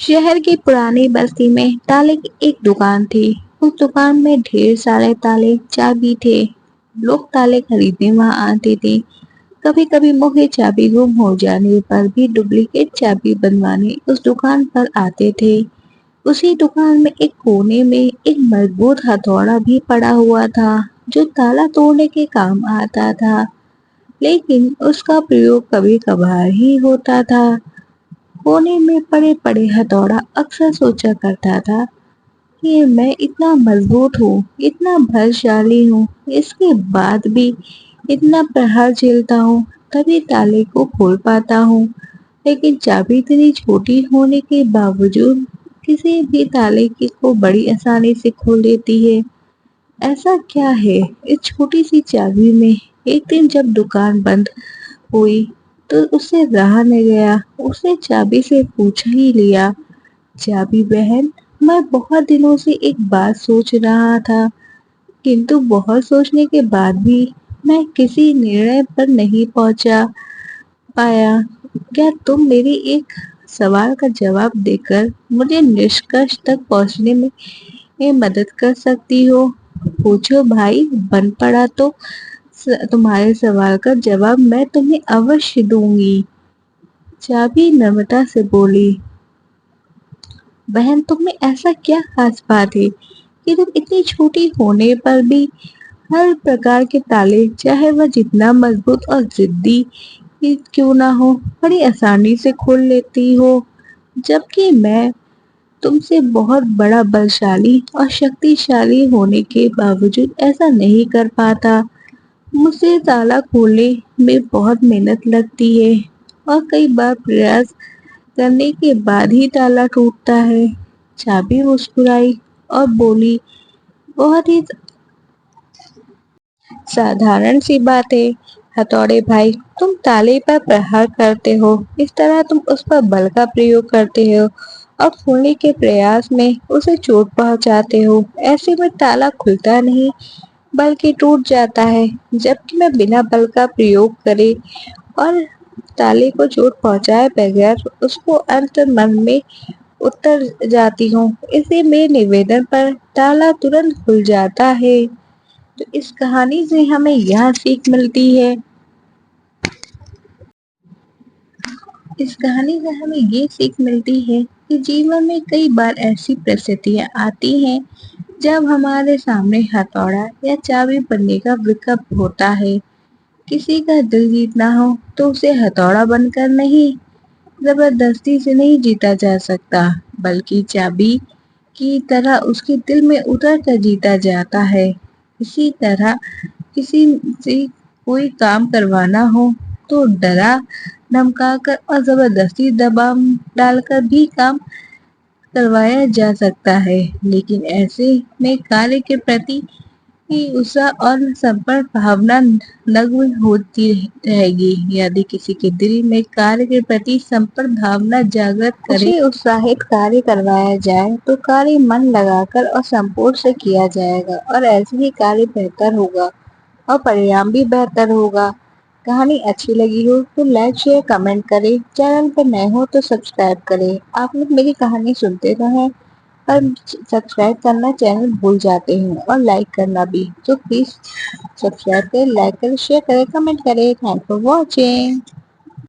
शहर की पुरानी बस्ती में ताले की एक दुकान थी। उस दुकान में ढेर सारे ताले चाबी थे। लोग ताले खरीदने वहां आते थे। कभी कभी मुख्य चाबी गुम हो जाने पर भी डुप्लीकेट चाबी बनवाने उस दुकान पर आते थे। उसी दुकान में एक कोने में एक मजबूत हथौड़ा भी पड़ा हुआ था, जो ताला तोड़ने के काम आता था। लेकिन उसका प्रयोग कभी कभार ही होता था। कोने में पड़े पड़े हथौड़ा अक्सर सोचा करता था कि मैं इतना मजबूत हूँ, इतना बलशाली हूँ, इसके बाद भी इतना प्रहार झेलता हूँ, तभी ताले को खोल पाता हूँ। लेकिन चाबी इतनी छोटी होने के बावजूद किसी भी ताले की को बड़ी आसानी से खोल देती है। ऐसा क्या है इस छोटी सी चाबी में? एक दिन जब दुकान बंद हुई तो उससे रहा नहीं गया। उसने चाबी से पूछ ही लिया, चाबी बहन, मैं बहुत दिनों से एक बात सोच रहा था, किंतु बहुत सोचने के बाद भी मैं किसी निर्णय पर नहीं पहुंचा पाया। क्या तुम मेरी एक सवाल का जवाब देकर मुझे निष्कर्ष तक पहुंचने में मदद कर सकती हो? पूछो भाई, बन पड़ा तो तुम्हारे सवाल का जवाब मैं तुम्हें अवश्य दूंगी। चाबी नम्रता से बोली, बहन, तुम में ऐसा क्या खास बात है कि तुम इतनी छोटी होने पर भी हर प्रकार के ताले, चाहे वह जितना मजबूत और जिद्दी ही क्यों ना हो, बड़ी आसानी से खोल लेती हो, जबकि मैं तुमसे बहुत बड़ा बलशाली और शक्तिशाली होने के बावजूद ऐसा नहीं कर पाता। मुझसे ताला खोलने में बहुत मेहनत लगती है और कई बार प्रयास करने के बाद ही ताला टूटता है। चाबी मुस्कुराई और बोली, बहुत ही साधारण सी बात है हथौड़े भाई, तुम ताले पर प्रहार करते हो, इस तरह तुम उस पर बल का प्रयोग करते हो और खोलने के प्रयास में उसे चोट पहुंचाते हो। ऐसे में ताला खुलता नहीं बल्कि टूट जाता है, जबकि मैं बिना बल का प्रयोग करे और ताले को चोट पहुंचाए बगैर उसको अंत मन में उतर जाती हूँ। इसी मेरे निवेदन पर ताला तुरंत खुल जाता है। तो इस कहानी से हमें यह सीख मिलती है इस कहानी से हमें ये सीख मिलती है कि जीवन में कई बार ऐसी परिस्थितियां आती हैं जब हमारे सामने हथौड़ा या चाबी बनने का विकल्प होता है। किसी का दिल जीतना हो तो उसे हथौड़ा बनकर नहीं, जबरदस्ती से नहीं जीता जा सकता, बल्कि चाबी की तरह उसके दिल में उतर कर जीता जाता है। इसी तरह किसी से कोई काम करवाना हो तो डरा धमकाकर और जबरदस्ती दबाव डालकर भी काम करवाया जा सकता है। लेकिन ऐसे में कार्य के प्रति ही उत्साह और समर्पण भावना नग्न होती रहेगी। यदि किसी के दिल में कार्य के प्रति समर्पण भावना जागृत करे, उसे उत्साहित कार्य करवाया जाए तो कार्य मन लगाकर और संपूर्ण से किया जाएगा और ऐसे ही कार्य बेहतर होगा और परिणाम भी बेहतर होगा। कहानी अच्छी लगी हो तो लाइक शेयर कमेंट करें, चैनल पर नए हो तो सब्सक्राइब करें। आप लोग मेरी कहानी सुनते रहें और सब्सक्राइब करना चैनल भूल जाते हैं और लाइक करना भी, तो प्लीज सब्सक्राइब करें, लाइक करें, शेयर करें, कमेंट करें। Thank for watching.